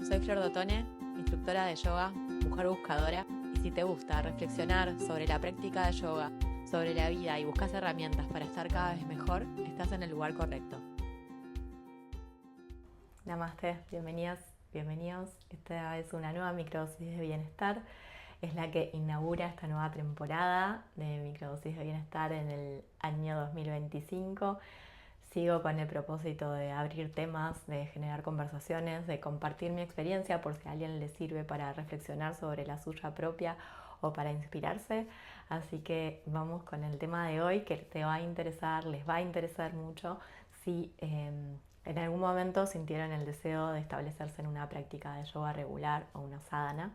Soy Flor Dotone, instructora de yoga, mujer buscadora, y si te gusta reflexionar sobre la práctica de yoga, sobre la vida y buscas herramientas para estar cada vez mejor, estás en el lugar correcto. Namaste, bienvenidas, bienvenidos. Esta es una nueva microdosis de bienestar. Es la que inaugura esta nueva temporada de microdosis de bienestar en el año 2025. Sigo con el propósito de abrir temas, de generar conversaciones, de compartir mi experiencia por si a alguien le sirve para reflexionar sobre la suya propia o para inspirarse. Así que vamos con el tema de hoy que te va a interesar, les va a interesar mucho si en algún momento sintieron el deseo de establecerse en una práctica de yoga regular o una sadhana,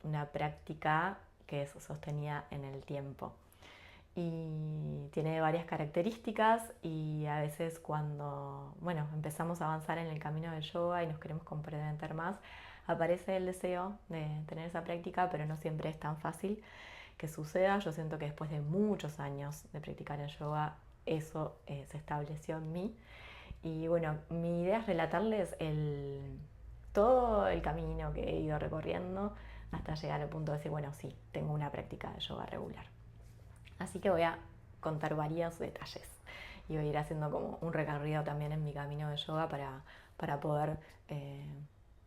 una práctica que es sostenida en el tiempo. Y tiene varias características y a veces cuando empezamos a avanzar en el camino del yoga y nos queremos comprometer más, aparece el deseo de tener esa práctica, pero no siempre es tan fácil que suceda. Yo siento que después de muchos años de practicar el yoga, eso se estableció en mí. Y bueno, mi idea es relatarles todo el camino que he ido recorriendo hasta llegar al punto de decir, bueno, sí, tengo una práctica de yoga regular. Así que voy a contar varios detalles y voy a ir haciendo como un recorrido también en mi camino de yoga para poder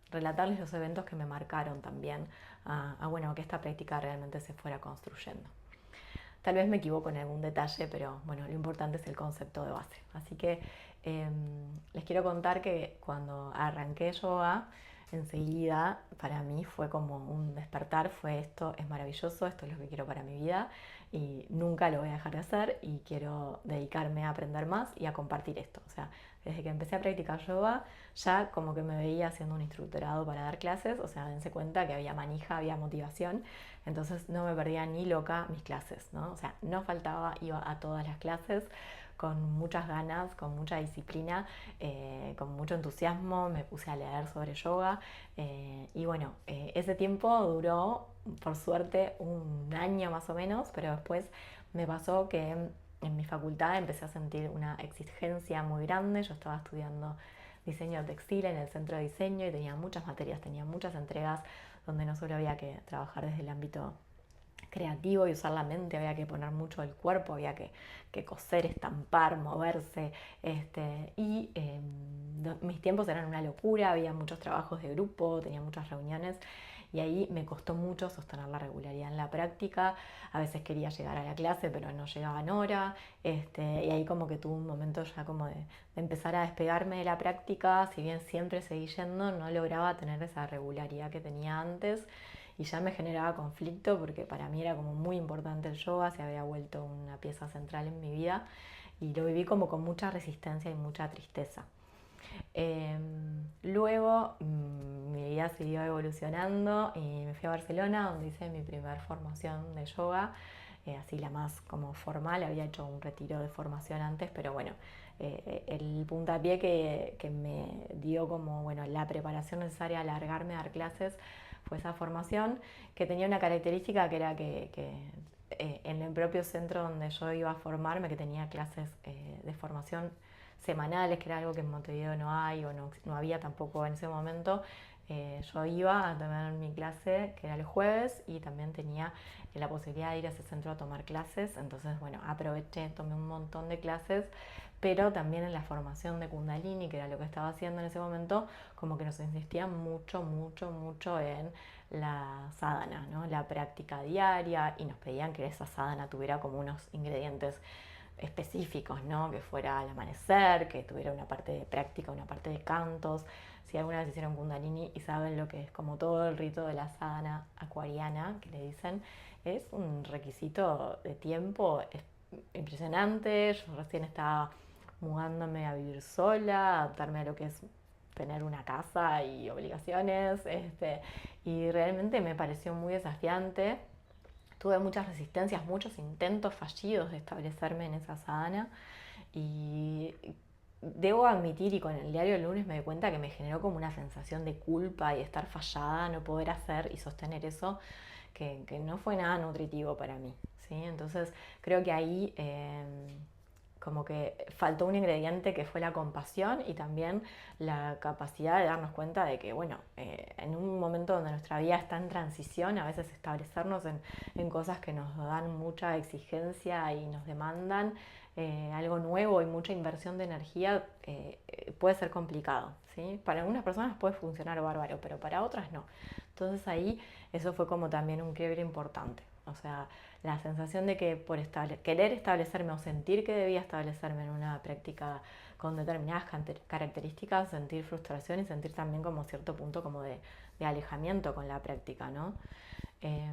relatarles los eventos que me marcaron también que esta práctica realmente se fuera construyendo. Tal vez me equivoco en algún detalle, pero bueno, lo importante es el concepto de base. Así que les quiero contar que cuando arranqué yoga, enseguida para mí fue como un despertar, fue esto es maravilloso, esto es lo que quiero para mi vida y nunca lo voy a dejar de hacer y quiero dedicarme a aprender más y a compartir esto. O sea, desde que empecé a practicar yoga ya como que me veía haciendo un instructorado para dar clases, o sea, dense cuenta que había manija, había motivación, entonces no me perdía ni loca mis clases, ¿no? O sea, no faltaba, iba a todas las clases con muchas ganas, con mucha disciplina, con mucho entusiasmo, me puse a leer sobre yoga y bueno, ese tiempo duró, por suerte, un año más o menos, pero después me pasó que en mi facultad empecé a sentir una exigencia muy grande. Yo estaba estudiando diseño textil en el centro de diseño y tenía muchas materias, tenía muchas entregas donde no solo había que trabajar desde el ámbito creativo y usar la mente, había que poner mucho el cuerpo, había que coser, estampar, moverse, mis tiempos eran una locura, había muchos trabajos de grupo, tenía muchas reuniones y ahí me costó mucho sostener la regularidad en la práctica. A veces quería llegar a la clase pero no llegaba en hora, y ahí como que tuve un momento ya como de empezar a despegarme de la práctica. Si bien siempre seguí yendo, no lograba tener esa regularidad que tenía antes y ya me generaba conflicto porque para mí era como muy importante el yoga, se había vuelto una pieza central en mi vida y lo viví como con mucha resistencia y mucha tristeza. Luego mi vida siguió evolucionando y me fui a Barcelona donde hice mi primer formación de yoga, así la más como formal. Había hecho un retiro de formación antes, pero bueno, el puntapié que me dio como bueno, la preparación necesaria a largarme a dar clases fue esa formación, que tenía una característica que era que en el propio centro donde yo iba a formarme, que tenía clases de formación semanales, que era algo que en Montevideo no hay o no había tampoco en ese momento. Yo iba a tomar mi clase, que era el jueves, y también tenía la posibilidad de ir a ese centro a tomar clases. Entonces, bueno, aproveché, tomé un montón de clases, pero también en la formación de Kundalini, que era lo que estaba haciendo en ese momento, como que nos insistía mucho, mucho, mucho en la sadhana, ¿no? La práctica diaria, y nos pedían que esa sadhana tuviera como unos ingredientes específicos, ¿no? Que fuera al amanecer, que tuviera una parte de práctica, una parte de cantos. Si alguna vez hicieron Kundalini y saben lo que es como todo el rito de la sadhana acuariana, que le dicen, es un requisito de tiempo impresionante. Yo recién estaba mudándome a vivir sola, adaptarme a lo que es tener una casa y obligaciones, y realmente me pareció muy desafiante. Tuve muchas resistencias, muchos intentos fallidos de establecerme en esa sadhana y debo admitir, y con el diario del lunes me di cuenta que me generó como una sensación de culpa y de estar fallada, no poder hacer y sostener eso, que no fue nada nutritivo para mí, ¿sí? Entonces creo que ahí como que faltó un ingrediente que fue la compasión y también la capacidad de darnos cuenta de que, bueno, en un momento donde nuestra vida está en transición, a veces establecernos en cosas que nos dan mucha exigencia y nos demandan algo nuevo y mucha inversión de energía puede ser complicado, ¿sí? Para algunas personas puede funcionar bárbaro, pero para otras no. Entonces ahí eso fue como también un quiebre importante. O sea, la sensación de que por querer establecerme o sentir que debía establecerme en una práctica con determinadas características, sentir frustración y sentir también como cierto punto como de alejamiento con la práctica, ¿no? Eh,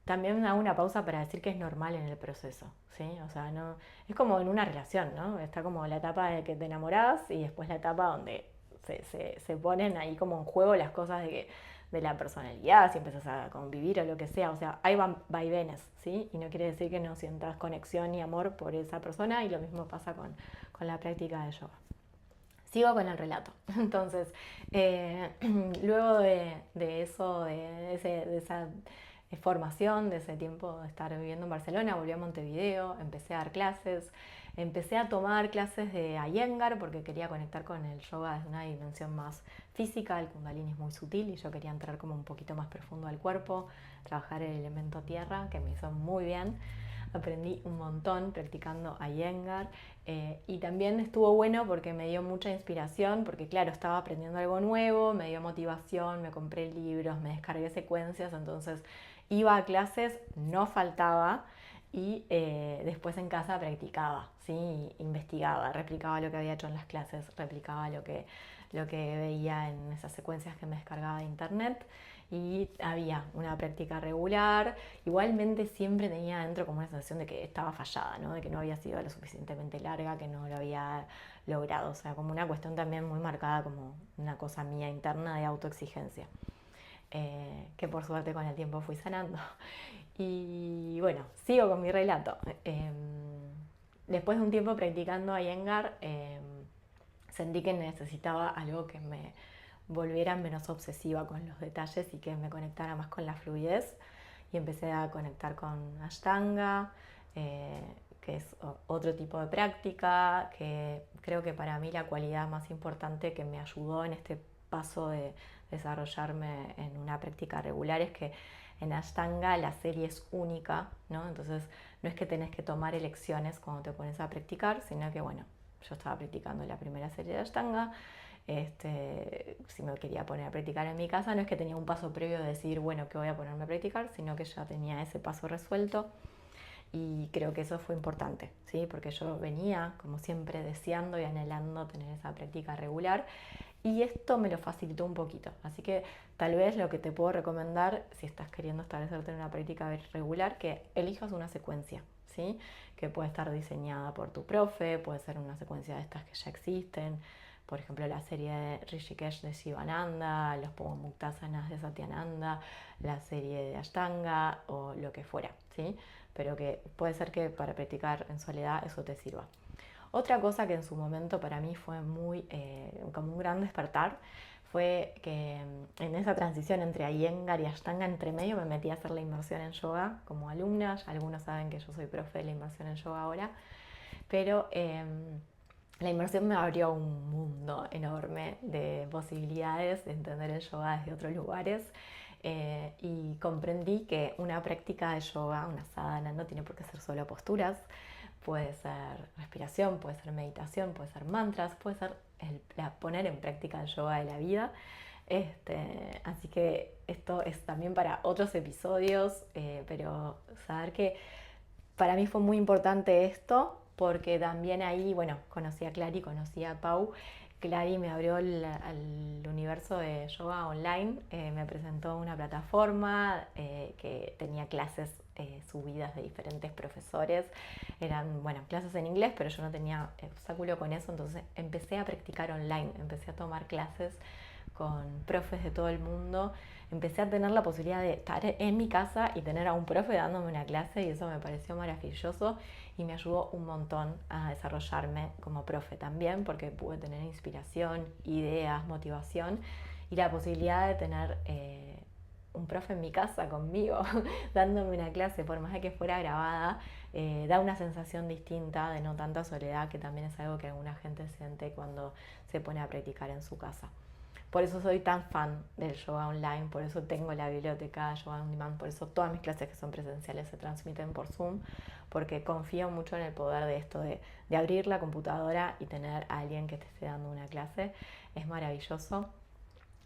También hago una pausa para decir que es normal en el proceso, ¿sí? O sea, no, es como en una relación, ¿no? Está como la etapa de que te enamorás y después la etapa donde se ponen ahí como en juego las cosas de la personalidad, si empiezas a convivir o lo que sea. O sea, hay vaivenes, ¿sí? Y no quiere decir que no sientas conexión y amor por esa persona y lo mismo pasa con la práctica de yoga. Sigo con el relato. Entonces, luego de eso, de esa formación, de ese tiempo de estar viviendo en Barcelona, volví a Montevideo, empecé a dar clases, empecé a tomar clases de Iyengar porque quería conectar con el yoga desde una dimensión más física. El Kundalini es muy sutil y yo quería entrar como un poquito más profundo al cuerpo, trabajar el elemento tierra, que me hizo muy bien. Aprendí un montón practicando Iyengar y también estuvo bueno porque me dio mucha inspiración, porque claro, estaba aprendiendo algo nuevo, me dio motivación, me compré libros, me descargué secuencias, entonces iba a clases, no faltaba y después en casa practicaba, ¿sí? Investigaba, replicaba lo que había hecho en las clases, replicaba lo que veía en esas secuencias que me descargaba de internet y había una práctica regular. Igualmente siempre tenía dentro como una sensación de que estaba fallada, ¿no? De que no había sido lo suficientemente larga, que no lo había logrado. O sea, como una cuestión también muy marcada como una cosa mía interna de autoexigencia. Que por suerte con el tiempo fui sanando. Y bueno, sigo con mi relato. Después de un tiempo practicando Iyengar, sentí que necesitaba algo que me volviera menos obsesiva con los detalles y que me conectara más con la fluidez. Y empecé a conectar con Ashtanga, eh, que es otro tipo de práctica, que creo que para mí la cualidad más importante que me ayudó en este paso de desarrollarme en una práctica regular es que en Ashtanga la serie es única, ¿no? Entonces no es que tenés que tomar elecciones cuando te pones a practicar, sino que bueno, yo estaba practicando la primera serie de Ashtanga. Si me quería poner a practicar en mi casa, no es que tenía un paso previo de decir, bueno, que voy a ponerme a practicar, sino que ya tenía ese paso resuelto y creo que eso fue importante, ¿sí? Porque yo venía, como siempre, deseando y anhelando tener esa práctica regular y esto me lo facilitó un poquito. Así que tal vez lo que te puedo recomendar, si estás queriendo establecerte en una práctica regular, que elijas una secuencia, ¿sí? Que puede estar diseñada por tu profe, puede ser una secuencia de estas que ya existen, por ejemplo la serie de Rishikesh de Shivananda, los Muktasanas de Satyananda, la serie de Ashtanga o lo que fuera, ¿sí? Pero que puede ser que para practicar en soledad eso te sirva. Otra cosa que en su momento para mí fue muy como un gran despertar fue que en esa transición entre Iyengar y Ashtanga, entre medio me metí a hacer la inmersión en yoga como alumna. Ya algunos saben que yo soy profe de la inmersión en yoga ahora, pero la inmersión me abrió un mundo enorme de posibilidades de entender el yoga desde otros lugares. Y comprendí que una práctica de yoga, una sadhana, no tiene por qué ser solo posturas, puede ser respiración, puede ser meditación, puede ser mantras, puede ser poner en práctica el yoga de la vida. Así que esto es también para otros episodios, pero saber que para mí fue muy importante esto porque también ahí, bueno, conocí a Clary, conocí a Pau. Clary me abrió al universo de yoga online, me presentó una plataforma que tenía clases subidas de diferentes profesores. Eran, bueno, clases en inglés, pero yo no tenía obstáculo con eso, entonces empecé a practicar online, empecé a tomar clases con profes de todo el mundo. Empecé a tener la posibilidad de estar en mi casa y tener a un profe dándome una clase y eso me pareció maravilloso y me ayudó un montón a desarrollarme como profe también porque pude tener inspiración, ideas, motivación y la posibilidad de tener un profe en mi casa conmigo, dándome una clase, por más de que fuera grabada, da una sensación distinta de no tanta soledad, que también es algo que alguna gente siente cuando se pone a practicar en su casa. Por eso soy tan fan del yoga online, por eso tengo la biblioteca Yoga On Demand, por eso todas mis clases que son presenciales se transmiten por Zoom, porque confío mucho en el poder de esto, de abrir la computadora y tener a alguien que te esté dando una clase. Es maravilloso.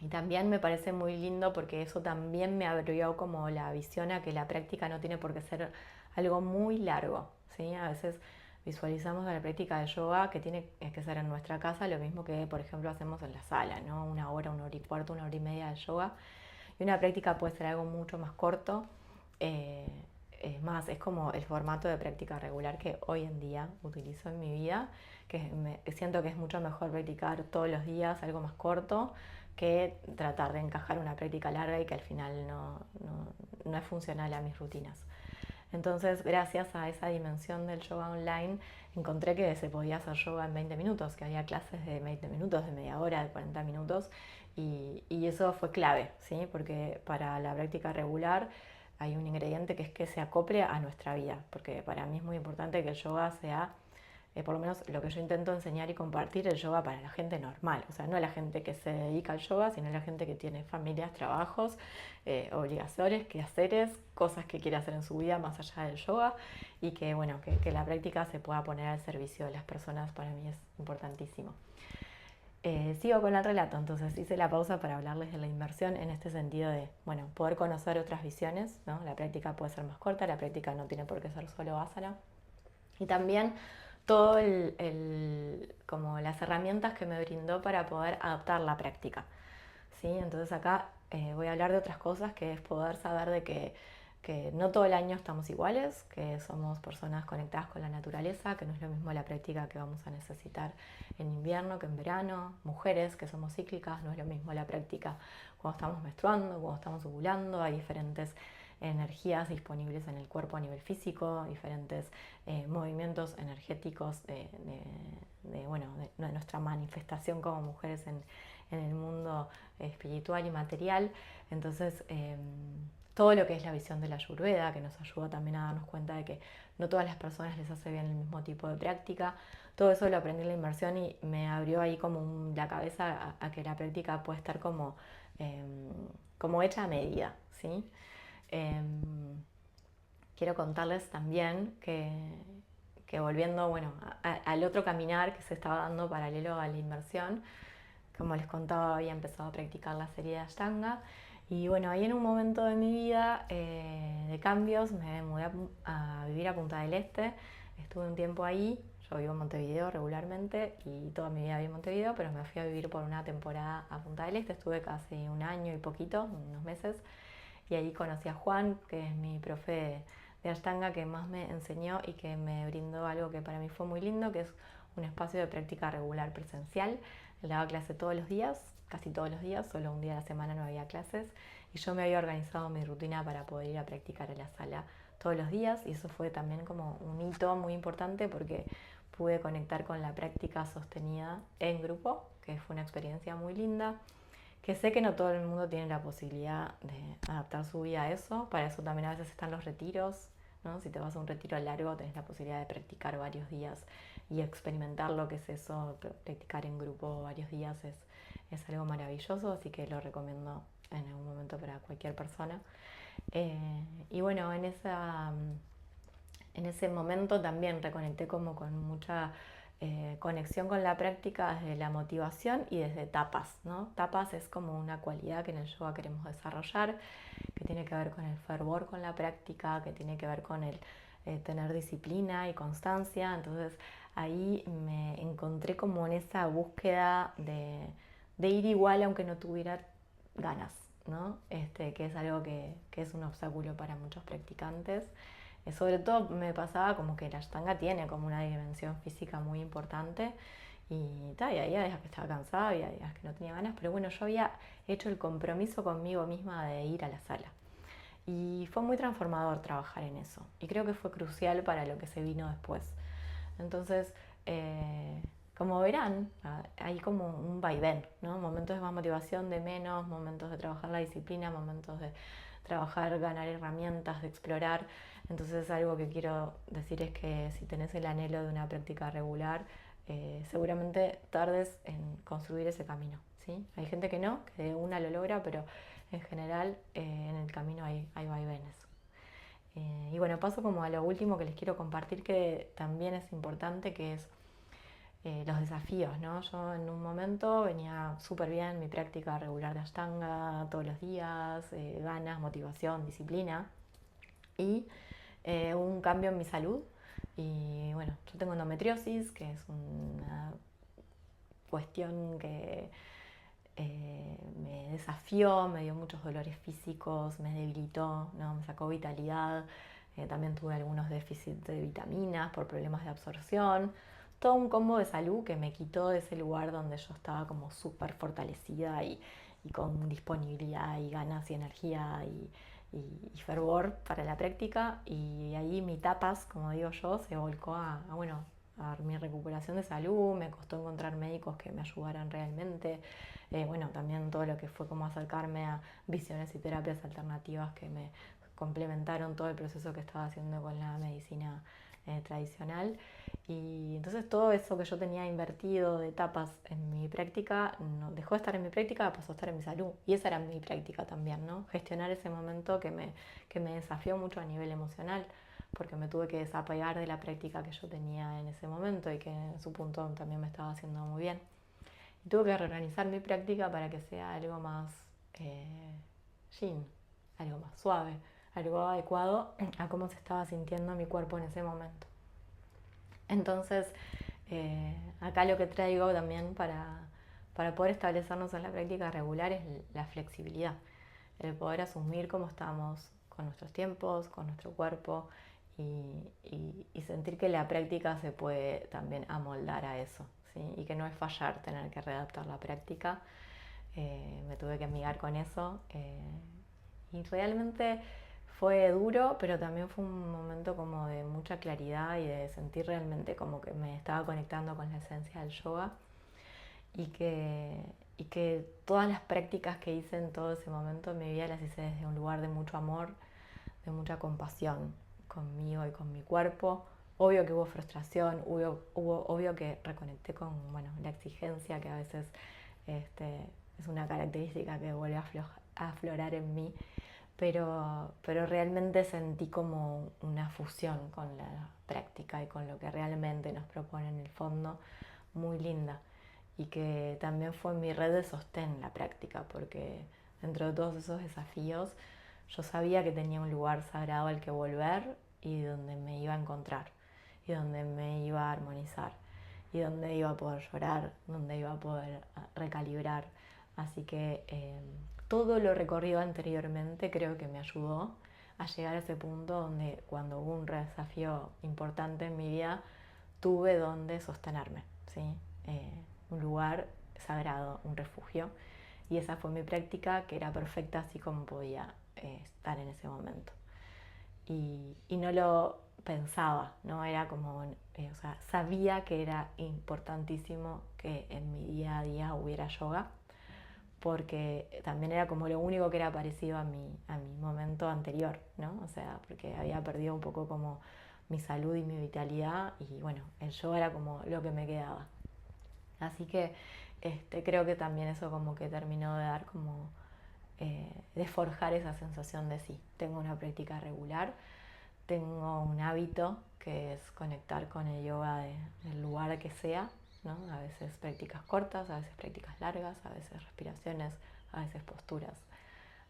Y también me parece muy lindo porque eso también me abrió como la visión a que la práctica no tiene por qué ser algo muy largo, ¿sí? A veces visualizamos la práctica de yoga que tiene que ser en nuestra casa, lo mismo que por ejemplo hacemos en la sala, ¿no? Una hora y cuarto, una hora y media de yoga. Y una práctica puede ser algo mucho más corto. eh, es más, es como el formato de práctica regular que hoy en día utilizo en mi vida, que siento que es mucho mejor practicar todos los días algo más corto que tratar de encajar una práctica larga y que al final no es funcional a mis rutinas. Entonces, gracias a esa dimensión del yoga online, encontré que se podía hacer yoga en 20 minutos, que había clases de 20 minutos, de media hora, de 40 minutos, y eso fue clave, ¿sí? Porque para la práctica regular hay un ingrediente que es que se acople a nuestra vida, porque para mí es muy importante que el yoga sea por lo menos lo que yo intento enseñar y compartir el yoga para la gente normal, o sea, no la gente que se dedica al yoga, sino la gente que tiene familias, trabajos, obligaciones, quehaceres, cosas que quiere hacer en su vida más allá del yoga y que, bueno, que la práctica se pueda poner al servicio de las personas, para mí es importantísimo. Sigo con el relato, entonces hice la pausa para hablarles de la inmersión en este sentido de, bueno, poder conocer otras visiones, ¿no? La práctica puede ser más corta, la práctica no tiene por qué ser solo asana. Y también todo como las herramientas que me brindó para poder adaptar la práctica. ¿Sí? Entonces acá voy a hablar de otras cosas, que es poder saber de que no todo el año estamos iguales, que somos personas conectadas con la naturaleza, que no es lo mismo la práctica que vamos a necesitar en invierno que en verano, mujeres que somos cíclicas, no es lo mismo la práctica cuando estamos menstruando, cuando estamos ovulando, hay diferentes energías disponibles en el cuerpo a nivel físico, diferentes movimientos energéticos bueno, de nuestra manifestación como mujeres en el mundo espiritual y material. Entonces, todo lo que es la visión de la Ayurveda, que nos ayuda también a darnos cuenta de que no todas las personas les hace bien el mismo tipo de práctica, todo eso lo aprendí en la inmersión y me abrió ahí como la cabeza a que la práctica puede estar eh, como hecha a medida, ¿sí? Eh, Quiero contarles también que volviendo bueno, al otro caminar que se estaba dando paralelo a la inmersión, como les contaba, había empezado a practicar la serie de Ashtanga. Y bueno, ahí en un momento de mi vida de cambios me mudé a vivir a Punta del Este. Estuve un tiempo ahí. Yo vivo en Montevideo regularmente y toda mi vida viví en Montevideo, pero me fui a vivir por una temporada a Punta del Este. Estuve casi un año y poquito, unos meses. Y ahí conocí a Juan, que es mi profe de Ashtanga, que más me enseñó y que me brindó algo que para mí fue muy lindo, que es un espacio de práctica regular presencial. Él daba clase todos los días, casi todos los días, solo un día a la semana no había clases. Y yo me había organizado mi rutina para poder ir a practicar a la sala todos los días. Y eso fue también como un hito muy importante porque pude conectar con la práctica sostenida en grupo, que fue una experiencia muy linda, que sé que no todo el mundo tiene la posibilidad de adaptar su vida a eso. Para eso también a veces están los retiros, ¿no? Si te vas a un retiro largo tenés la posibilidad de practicar varios días y experimentar lo que es eso, practicar en grupo varios días es algo maravilloso, así que lo recomiendo en algún momento para cualquier persona. Y bueno, en ese momento también reconecté como con mucha conexión con la práctica desde la motivación y desde tapas, ¿no? Tapas es como una cualidad que en el yoga queremos desarrollar, que tiene que ver con el fervor con la práctica, que tiene que ver con el tener disciplina y constancia. Entonces ahí me encontré como en esa búsqueda de ir igual aunque no tuviera ganas, ¿no? Que es algo que es un obstáculo para muchos practicantes. Sobre todo me pasaba como que la Ashtanga tiene como una dimensión física muy importante y había días que estaba cansada, había días que no tenía ganas, pero bueno, yo había hecho el compromiso conmigo misma de ir a la sala. Y fue muy transformador trabajar en eso. Y creo que fue crucial para lo que se vino después. Entonces, como verán, hay como un vaivén, ¿no? Momentos de más motivación, de menos, momentos de trabajar la disciplina, momentos de trabajar, ganar herramientas, de explorar. Entonces algo que quiero decir es que si tenés el anhelo de una práctica regular, seguramente tardes en construir ese camino, ¿sí? Hay gente que no, que de una lo logra, pero en general en el camino hay vaivenes. Y bueno, paso como a lo último que les quiero compartir, que también es importante, que es los desafíos, ¿no? Yo en un momento venía súper bien mi práctica regular de Ashtanga todos los días, ganas, motivación, disciplina, y un cambio en mi salud. Y bueno, yo tengo endometriosis, que es una cuestión que me desafió, me dio muchos dolores físicos, me debilitó, ¿no? Me sacó vitalidad, también tuve algunos déficits de vitaminas por problemas de absorción, todo un combo de salud que me quitó de ese lugar donde yo estaba como súper fortalecida y con disponibilidad y ganas y energía y fervor para la práctica, y ahí mi tapas, como digo yo, se volcó bueno, a mi recuperación de salud. Me costó encontrar médicos que me ayudaran realmente. Bueno, también todo lo que fue como acercarme a visiones y terapias alternativas que me complementaron todo el proceso que estaba haciendo con la medicina tradicional. Y entonces todo eso que yo tenía invertido de etapas en mi práctica, no, dejó de estar en mi práctica, pasó a estar en mi salud. Y esa era mi práctica también, ¿no? Gestionar ese momento que me desafió mucho a nivel emocional, porque me tuve que desapegar de la práctica que yo tenía en ese momento y que en su punto también me estaba haciendo muy bien. Y tuve que reorganizar mi práctica para que sea algo más yin, algo más suave, algo adecuado a cómo se estaba sintiendo mi cuerpo en ese momento. Entonces, acá lo que traigo también para poder establecernos en la práctica regular es la flexibilidad, el poder asumir cómo estamos con nuestros tiempos, con nuestro cuerpo, y sentir que la práctica se puede también amoldar a eso, ¿sí? Y que no es fallar tener que readaptar la práctica. Me tuve que amigar con eso, y realmente fue duro, pero también fue un momento como de mucha claridad y de sentir realmente como que me estaba conectando con la esencia del yoga, y que todas las prácticas que hice en todo ese momento en mi vida las hice desde un lugar de mucho amor, de mucha compasión conmigo y con mi cuerpo. Obvio que hubo frustración, obvio que reconecté con, bueno, la exigencia, que a veces es una característica que vuelve a aflorar en mí, pero realmente sentí como una fusión con la práctica y con lo que realmente nos propone en el fondo, muy linda, y que también fue mi red de sostén la práctica, porque dentro de todos esos desafíos yo sabía que tenía un lugar sagrado al que volver y donde me iba a encontrar y donde me iba a armonizar y donde iba a poder llorar, donde iba a poder recalibrar. Así que todo lo recorrido anteriormente creo que me ayudó a llegar a ese punto donde, cuando hubo un desafío importante en mi vida, tuve donde sostenerme, ¿sí? Un lugar sagrado, un refugio. Y esa fue mi práctica, que era perfecta así como podía estar en ese momento. Y no lo pensaba, ¿no? Era como, o sea, sabía que era importantísimo que en mi día a día hubiera yoga, porque también era como lo único que era parecido a mi momento anterior, ¿no? O sea, porque había perdido un poco como mi salud y mi vitalidad, y bueno, el yoga era como lo que me quedaba. Así que creo que también eso como que terminó de dar como, de forjar esa sensación de sí, tengo una práctica regular, tengo un hábito que es conectar con el yoga del lugar que sea, ¿no? A veces prácticas cortas, a veces prácticas largas, a veces respiraciones, a veces posturas,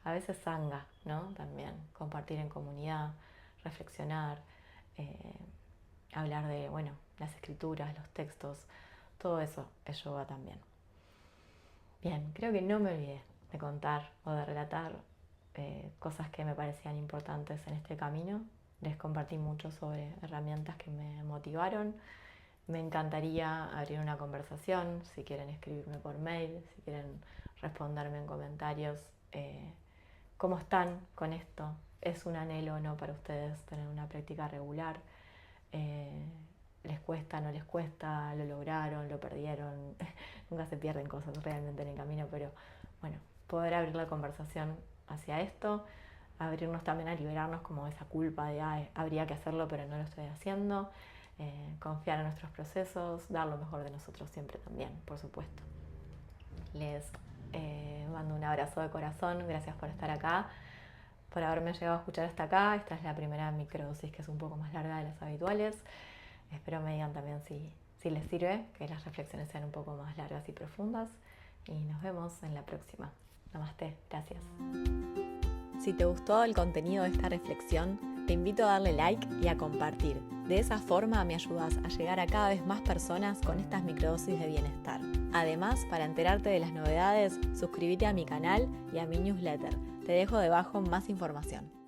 a veces sangha, ¿no? También compartir en comunidad, reflexionar, eh, hablar de, bueno, las escrituras, los textos, todo eso es yoga también. Bien, creo que no me olvidé de contar o de relatar cosas que me parecían importantes en este camino. Les compartí mucho sobre herramientas que me motivaron. Me encantaría abrir una conversación, si quieren escribirme por mail, si quieren responderme en comentarios. ¿Cómo están con esto? ¿Es un anhelo o no para ustedes tener una práctica regular? Eh, les cuesta, no les cuesta, lo lograron, lo perdieron. Nunca se pierden cosas realmente en el camino, pero bueno, poder abrir la conversación hacia esto, abrirnos también a liberarnos como esa culpa de habría que hacerlo pero no lo estoy haciendo, confiar en nuestros procesos, dar lo mejor de nosotros siempre también, por supuesto. Les mando un abrazo de corazón, gracias por estar acá, por haberme llegado a escuchar hasta acá. Esta es la primera microdosis que es un poco más larga de las habituales. Espero me digan también si les sirve, que las reflexiones sean un poco más largas y profundas. Y nos vemos en la próxima. Namaste, gracias. Si te gustó el contenido de esta reflexión, te invito a darle like y a compartir. De esa forma me ayudas a llegar a cada vez más personas con estas microdosis de bienestar. Además, para enterarte de las novedades, suscríbete a mi canal y a mi newsletter. Te dejo debajo más información.